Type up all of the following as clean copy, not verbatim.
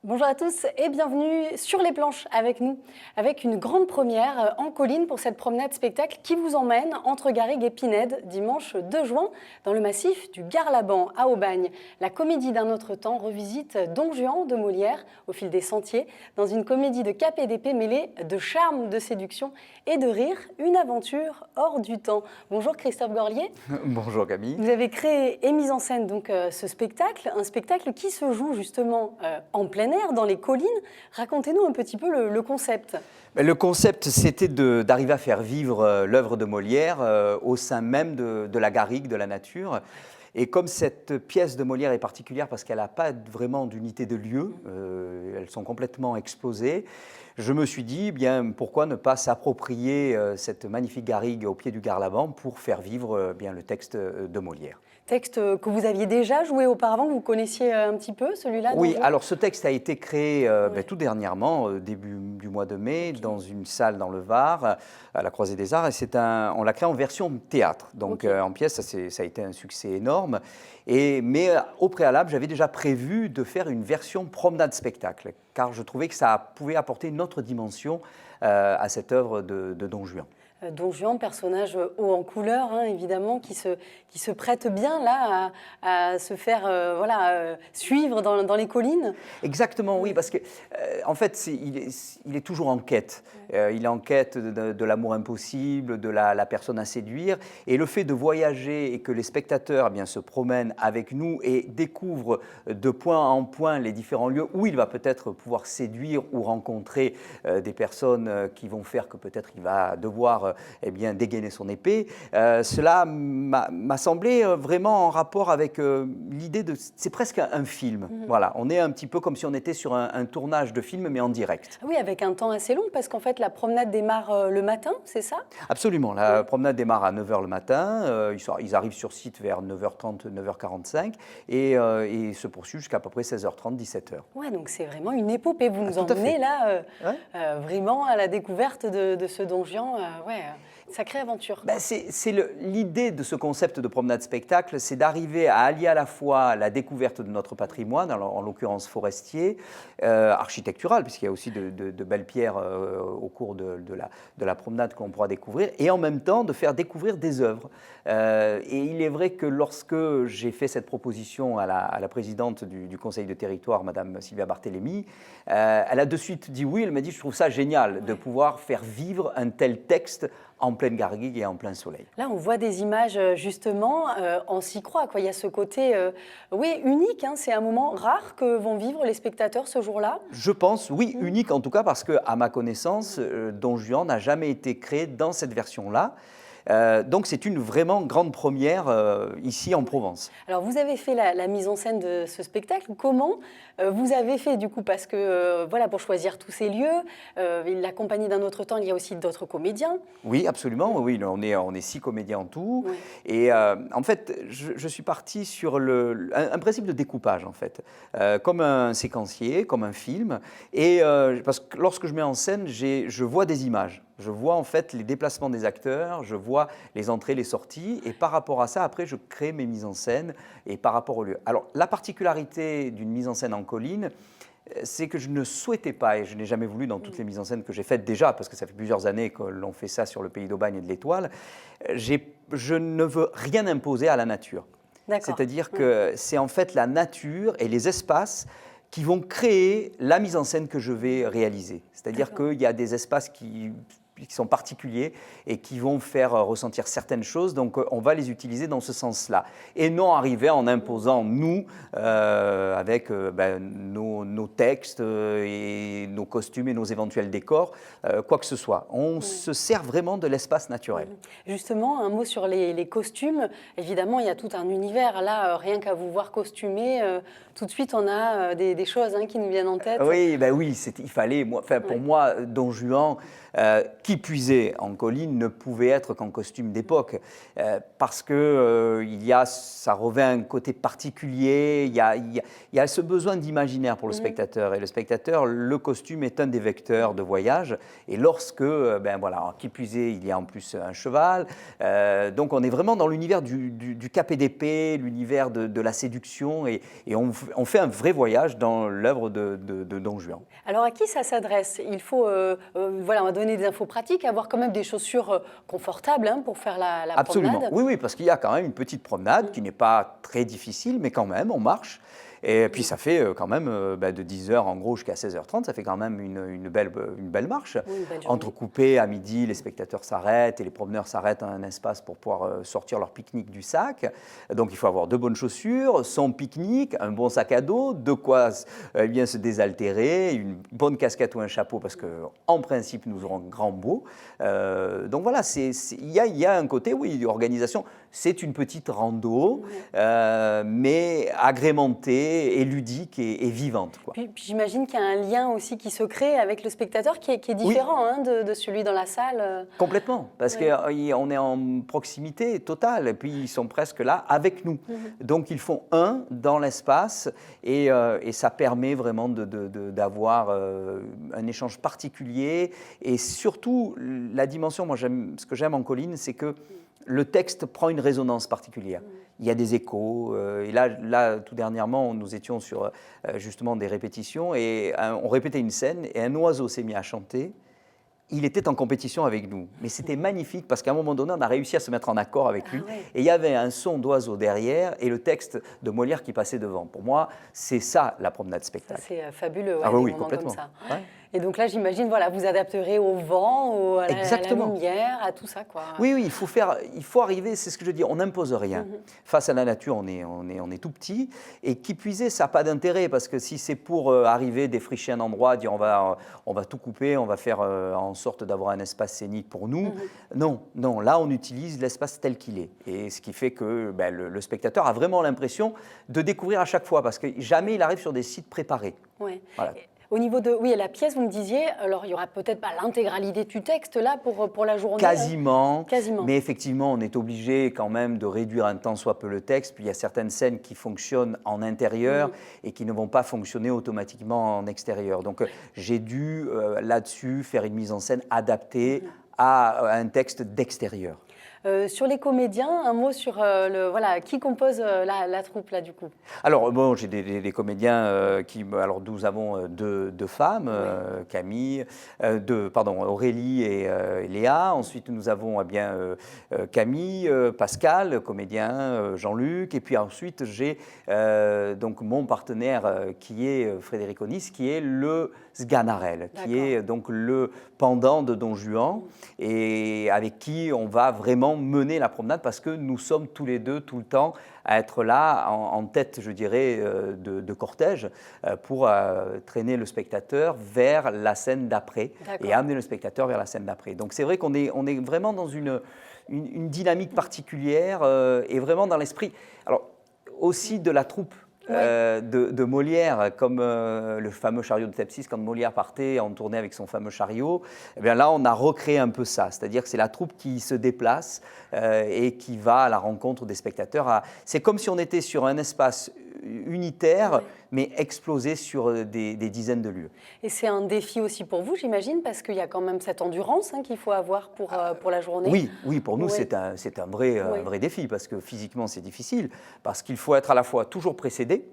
Bonjour à tous et bienvenue sur les planches avec nous, avec une grande première en colline pour cette promenade spectacle qui vous emmène entre Garrigues et Pinède dimanche 2 juin dans le massif du Garlaban à Aubagne. La comédie d'un autre temps revisite Don Juan de Molière au fil des sentiers dans une comédie de cap et d'épée mêlée de charme, de séduction et de rire, une aventure hors du temps. Bonjour Christophe Gorlier. Bonjour Camille. Vous avez créé et mis en scène donc ce spectacle, un spectacle qui se joue justement en plein air, dans les collines. Racontez-nous un petit peu le concept. Le concept, c'était d'arriver à faire vivre l'œuvre de Molière au sein même de la garrigue, de la nature. Et comme cette pièce de Molière est particulière parce qu'elle n'a pas vraiment d'unité de lieu, elles sont complètement exposées, je me suis dit, bien, pourquoi ne pas s'approprier cette magnifique garrigue au pied du Garlaban pour faire vivre bien, le texte de Molière. Texte que vous aviez déjà joué auparavant, que vous connaissiez un petit peu, celui-là? Oui, alors ce texte a été créé tout dernièrement, début du mois de mai, dans une salle dans le Var, à la Croisée des Arts, et on l'a créé en version théâtre. Donc en pièce, ça a été un succès énorme. Mais au préalable, j'avais déjà prévu de faire une version promenade-spectacle, car je trouvais que ça pouvait apporter une autre dimension à cette œuvre de Don Juan. Don Juan, personnage haut en couleur, hein, évidemment, qui se prête bien là à se faire suivre dans les collines. Exactement, oui, parce que en fait, il est toujours en quête. Il est en quête de l'amour impossible, de la personne à séduire. Et le fait de voyager et que les spectateurs se promènent avec nous et découvrent de point en point les différents lieux où il va peut-être pouvoir séduire ou rencontrer des personnes qui vont faire que peut-être il va devoir dégainer son épée, cela m'a semblé vraiment en rapport avec l'idée de... C'est presque un film. Voilà, on est un petit peu comme si on était sur un tournage de film, mais en direct. Oui, avec un temps assez long, parce qu'en fait, la promenade démarre le matin, c'est ça? Absolument. La promenade démarre à 9 h le matin. Ils arrivent sur site vers 9 h 30, 9 h 45 et se poursuivent jusqu'à peu près 16 h 30, 17 h. Ouais, donc c'est vraiment une épopée. Vous nous Tout à emmenez fait. là, Ouais. vraiment à la découverte de ce Don Juan. Sacrée aventure. L'idée de ce concept de promenade-spectacle, c'est d'arriver à allier à la fois la découverte de notre patrimoine, en l'occurrence forestier, architectural, puisqu'il y a aussi de belles pierres au cours de la promenade qu'on pourra découvrir, et en même temps de faire découvrir des œuvres. Et il est vrai que lorsque j'ai fait cette proposition à la présidente du Conseil de territoire, Madame Sylvia Barthélémy, elle a de suite dit oui. Elle m'a dit, je trouve ça génial de pouvoir faire vivre un tel texte en pleine garrigue et en plein soleil. Là, on voit des images, justement, on s'y croit, quoi. Il y a ce côté, unique, hein. C'est un moment rare que vont vivre les spectateurs ce jour-là. Je pense, oui, unique en tout cas, parce qu'à ma connaissance, Don Juan n'a jamais été créé dans cette version-là. Donc c'est une vraiment grande première ici en Provence. Alors vous avez fait la mise en scène de ce spectacle. Comment vous avez fait du coup? Parce que pour choisir tous ces lieux, la compagnie d'un autre temps, il y a aussi d'autres comédiens. Oui, absolument. Oui, on est 6 comédiens en tout. Oui. Et en fait, je suis parti sur un principe de découpage en fait, comme un séquencier, comme un film. Et parce que lorsque je mets en scène, je vois des images. Je vois en fait les déplacements des acteurs, je vois les entrées, les sorties, et par rapport à ça, après, je crée mes mises en scène et par rapport au lieu. Alors, la particularité d'une mise en scène en colline, c'est que je ne souhaitais pas, et je n'ai jamais voulu dans toutes les mises en scène que j'ai faites déjà, parce que ça fait plusieurs années que l'on fait ça sur le pays d'Aubagne et de l'Étoile, je ne veux rien imposer à la nature. C'est-à-dire que c'est en fait la nature et les espaces qui vont créer la mise en scène que je vais réaliser. C'est-à-dire qu'il y a des espaces qui sont particuliers et qui vont faire ressentir certaines choses, donc on va les utiliser dans ce sens-là. Et non arriver en imposant, nous, avec nos textes et nos costumes et nos éventuels décors, quoi que ce soit. On se sert vraiment de l'espace naturel. Justement, un mot sur les costumes. Évidemment, il y a tout un univers. Là, rien qu'à vous voir costumer, tout de suite, on a des choses qui nous viennent en tête. Oui, il fallait. Pour moi, Don Juan, Qui puisait en colline ne pouvait être qu'en costume d'époque, parce que ça revêt un côté particulier, il y a ce besoin d'imaginaire pour le spectateur. Et le spectateur, le costume est un des vecteurs de voyage. Et lorsque, qui puisait, il y a en plus un cheval. Donc on est vraiment dans l'univers du cap et d'épée, l'univers de la séduction. Et on fait un vrai voyage dans l'œuvre de Don Juan. Alors à qui ça s'adresse? Il faut, on va donner des infos pratiques, avoir quand même des chaussures confortables pour faire la Absolument. promenade. Oui, parce qu'il y a quand même une petite promenade qui n'est pas très difficile, mais quand même, on marche. Et puis ça fait quand même de 10h en gros jusqu'à 16h30, ça fait quand même une belle marche. Oui, une belle journée. Entrecoupée à midi, les spectateurs s'arrêtent et les promeneurs s'arrêtent à un espace pour pouvoir sortir leur pique-nique du sac. Donc il faut avoir de bonnes chaussures, son pique-nique, un bon sac à dos, de quoi bien se désaltérer, une bonne casquette ou un chapeau parce qu'en principe nous aurons grand beau. Donc voilà, il y a un côté, oui, organisation. C'est une petite rando, mais agrémentée et ludique et vivante. Quoi. Puis j'imagine qu'il y a un lien aussi qui se crée avec le spectateur qui est différent de celui dans la salle. Complètement, parce qu'on est en proximité totale, et puis ils sont presque là avec nous. Donc ils font un dans l'espace, et ça permet vraiment d'avoir un échange particulier, et surtout la dimension, ce que j'aime en colline, c'est que le texte prend une résonance particulière. Il y a des échos. Et là, tout dernièrement, nous étions sur justement des répétitions et on répétait une scène et un oiseau s'est mis à chanter. Il était en compétition avec nous. Mais c'était magnifique parce qu'à un moment donné, on a réussi à se mettre en accord avec lui. Ouais. Et il y avait un son d'oiseau derrière et le texte de Molière qui passait devant. Pour moi, c'est ça la promenade spectacle. C'est fabuleux, Ah des oui, moments complètement. comme ça. Ouais. Et donc là, j'imagine, vous adapterez au vent, à la lumière, à tout ça, quoi. Oui, il faut arriver, c'est ce que je dis, on n'impose rien. Face à la nature, on est tout petit, et qui plus est, ça n'a pas d'intérêt, parce que si c'est pour arriver, défricher un endroit, dire on va tout couper, on va faire en sorte d'avoir un espace scénique pour nous, non, là on utilise l'espace tel qu'il est. Et ce qui fait que le spectateur a vraiment l'impression de découvrir à chaque fois, parce que jamais il arrive sur des sites préparés. Ouais. Voilà. Au niveau de la pièce, vous me disiez, alors il n'y aura peut-être pas l'intégralité du texte là pour la journée. Quasiment, Quasiment. Mais effectivement, on est obligé quand même de réduire un tant soit peu le texte. Puis il y a certaines scènes qui fonctionnent en intérieur et qui ne vont pas fonctionner automatiquement en extérieur. Donc j'ai dû là-dessus faire une mise en scène adaptée à un texte d'extérieur. Sur les comédiens, un mot sur qui compose la troupe là du coup. Alors bon, j'ai des comédiens alors nous avons deux femmes, Camille, Aurélie et Léa. Ensuite nous avons Camille, Pascal, comédien, Jean-Luc, et puis ensuite j'ai donc mon partenaire qui est Frédéric Onis, qui est le Sganarelle, qui est donc le pendant de Don Juan et avec qui on va vraiment mener la promenade parce que nous sommes tous les deux tout le temps à être là en tête, je dirais, de cortège pour traîner le spectateur vers la scène d'après et amener le spectateur vers la scène d'après. Donc c'est vrai qu'on est vraiment dans une dynamique particulière et vraiment dans l'esprit, alors aussi de la troupe. De Molière, comme le fameux chariot de Thespis, quand Molière partait en tournée avec son fameux chariot, eh bien là on a recréé un peu ça, c'est-à-dire que c'est la troupe qui se déplace et qui va à la rencontre des spectateurs. C'est comme si on était sur un espace unitaire, mais explosé sur des dizaines de lieux. Et c'est un défi aussi pour vous, j'imagine, parce qu'il y a quand même cette endurance qu'il faut avoir pour la journée. Oui, pour nous c'est un vrai défi, parce que physiquement c'est difficile, parce qu'il faut être à la fois toujours précédé,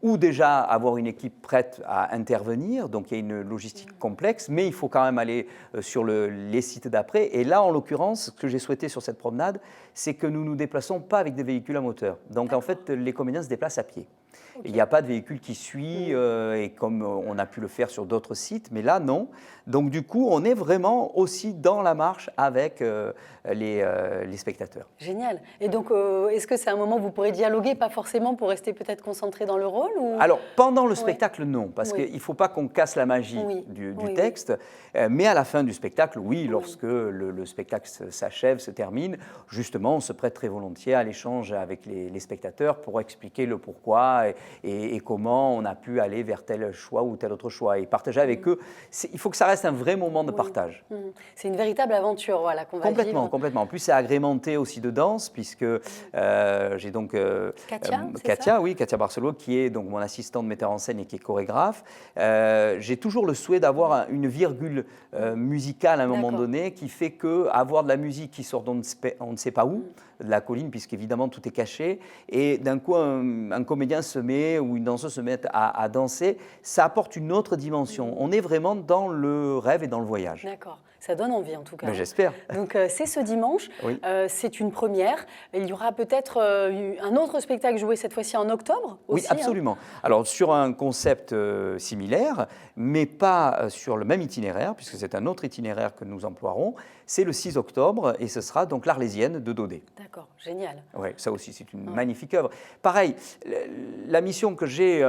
ou déjà avoir une équipe prête à intervenir, donc il y a une logistique complexe, mais il faut quand même aller sur les sites d'après. Et là, en l'occurrence, ce que j'ai souhaité sur cette promenade, c'est que nous ne nous déplaçons pas avec des véhicules à moteur. Donc en fait, les comédiens se déplacent à pied. Il n'y a pas de véhicule qui suit, et comme on a pu le faire sur d'autres sites, mais là, non. Donc du coup, on est vraiment aussi dans la marche avec les spectateurs. Génial. Et donc, est-ce que c'est un moment où vous pourrez dialoguer, pas forcément pour rester peut-être concentré dans le rôle ou... Alors, pendant le Ouais. spectacle, non, parce Oui. qu'il ne faut pas qu'on casse la magie Oui. du Oui, texte, mais à la fin du spectacle, oui, lorsque le spectacle s'achève, se termine, justement, on se prête très volontiers à l'échange avec les spectateurs pour expliquer le pourquoi et comment on a pu aller vers tel choix ou tel autre choix, et partager avec eux. Il faut que ça reste un vrai moment de Oui. partage. C'est une véritable aventure, voilà, qu'on va Complètement, vivre. complètement. En plus, c'est agrémenté aussi de danse, puisque j'ai donc Katia, c'est Katia, ça? oui, Katia Barcelo, qui est donc mon assistante metteur en scène et qui est chorégraphe. J'ai toujours le souhait d'avoir une virgule musicale à un moment D'accord. donné qui fait que avoir de la musique qui sort on ne sait pas où, de la colline, puisqu'évidemment tout est caché, et d'un coup un comédien se met ou une danseuse se met à danser, ça apporte une autre dimension. On est vraiment dans le rêve et dans le voyage. D'accord, ça donne envie en tout cas. Ben, Hein. j'espère. Donc c'est ce dimanche, Oui. c'est une première. Il y aura peut-être un autre spectacle joué cette fois-ci en octobre Oui, aussi. Hein. absolument. Alors, sur un concept similaire, mais pas sur le même itinéraire, puisque c'est un autre itinéraire que nous emploierons. C'est le 6 octobre et ce sera donc l'Arlésienne de Daudet. D'accord, génial. Oui, ça aussi, c'est une magnifique œuvre. Pareil, la mission que j'ai,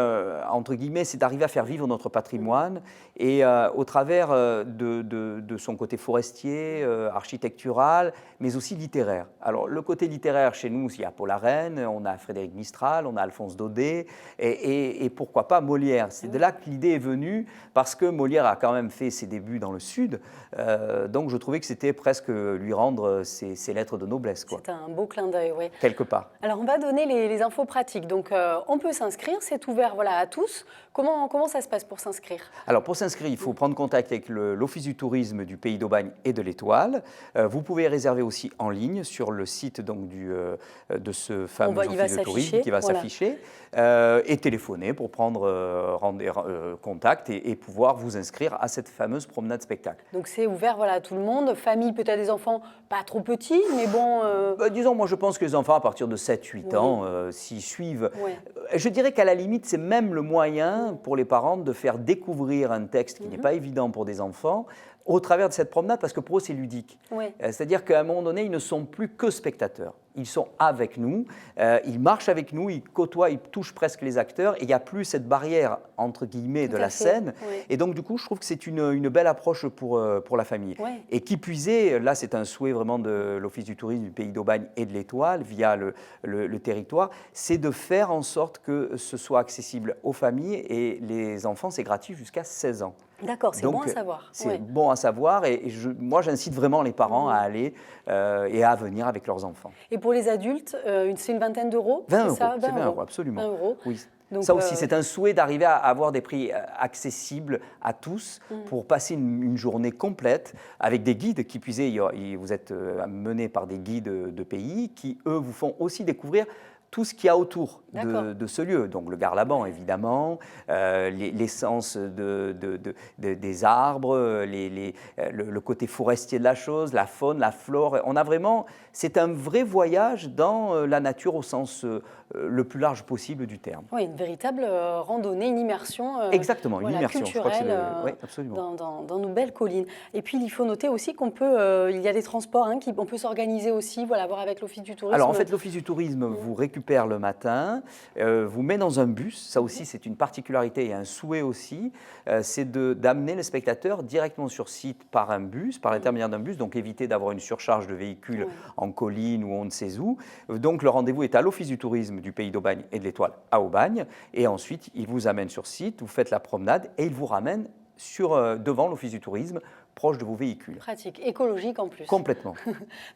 entre guillemets, c'est d'arriver à faire vivre notre patrimoine et au travers de son côté forestier, architectural, mais aussi littéraire. Alors, le côté littéraire, chez nous, il y a Paul Arène, on a Frédéric Mistral, on a Alphonse Daudet et pourquoi pas Molière. C'est de là que l'idée est venue, parce que Molière a quand même fait ses débuts dans le Sud, donc je trouvais que c'était presque lui rendre ses lettres de noblesse, quoi. C'est un beau clin d'œil, oui. Quelque part. Alors on va donner les infos pratiques. Donc on peut s'inscrire, c'est ouvert voilà, à tous. Comment ça se passe pour s'inscrire? Alors pour s'inscrire, il faut prendre contact avec l'Office du tourisme du Pays d'Aubagne et de l'Étoile. Vous pouvez réserver aussi en ligne sur le site donc, de ce fameux Office de tourisme qui va s'afficher et téléphoner pour prendre contact et pouvoir vous inscrire à cette fameuse promenade spectacle. Donc c'est ouvert voilà, à tout le monde, famille peut-être des enfants pas trop petits, mais bon... Disons, moi je pense que les enfants à partir de 7-8 ans, s'y suivent, je dirais qu'à la limite c'est même le moyen pour les parents de faire découvrir un texte qui n'est pas évident pour des enfants au travers de cette promenade, parce que pour eux c'est ludique. C'est-à-dire qu'à un moment donné, ils ne sont plus que spectateurs. Ils sont avec nous, ils marchent avec nous, ils côtoient, ils touchent presque les acteurs, et il n'y a plus cette barrière, entre guillemets, de la scène. Et donc, du coup, je trouve que c'est une belle approche pour la famille. Et qui puise, là, c'est un souhait vraiment de l'Office du tourisme du Pays d'Aubagne et de l'Étoile, via le territoire, c'est de faire en sorte que ce soit accessible aux familles, et les enfants, c'est gratuit jusqu'à 16 ans. D'accord, c'est bon à savoir. C'est bon à savoir, et moi j'incite vraiment les parents à aller et à venir avec leurs enfants. Et pour les adultes, c'est une vingtaine d'euros? 20 euros, c'est 20 euros, absolument. 20 euros. Oui. Donc, ça aussi, c'est un souhait d'arriver à avoir des prix accessibles à tous pour passer une journée complète avec des guides qui puisaient, vous êtes menés par des guides de pays qui, eux, vous font aussi découvrir tout ce qu'il y a autour de ce lieu. Donc le Garlaban, évidemment, l'essence des arbres, le côté forestier de la chose, la faune, la flore. C'est un vrai voyage dans la nature au sens le plus large possible du terme. Oui, une véritable randonnée, une immersion. Exactement, une immersion. Culturelle, oui, absolument. Dans nos belles collines. Et puis il faut noter aussi qu'on peut, il y a des transports, on peut s'organiser aussi, voilà, voir avec l'Office du tourisme. Alors en fait, l'Office du tourisme vous récupère le matin, vous met dans un bus. Ça aussi, c'est une particularité et un souhait aussi, c'est d'amener le spectateur directement sur site par un bus, par l'intermédiaire d'un bus, donc éviter d'avoir une surcharge de véhicules en colline ou on ne sait où. Donc le rendez-vous est à l'Office du tourisme du Pays d'Aubagne et de l'Étoile à Aubagne, et ensuite il vous amène sur site, vous faites la promenade et il vous ramène devant l'Office du tourisme, proche de vos véhicules. Pratique, écologique en plus. Complètement.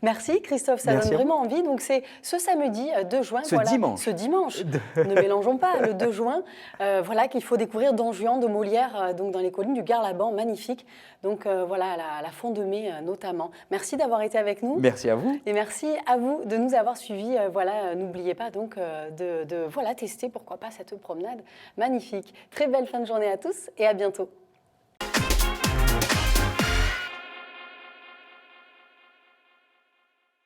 Merci Christophe, ça donne vraiment envie. Donc c'est ce samedi 2 juin. Ce dimanche. Ne mélangeons pas, le 2 juin, voilà, qu'il faut découvrir Don Juan de Molière, donc dans les collines du Garlaban, magnifique. Donc voilà, à la fin de mai notamment. Merci d'avoir été avec nous. Merci à vous. Et merci à vous de nous avoir suivis. Voilà, n'oubliez pas donc de tester, pourquoi pas, cette promenade magnifique. Très belle fin de journée à tous et à bientôt.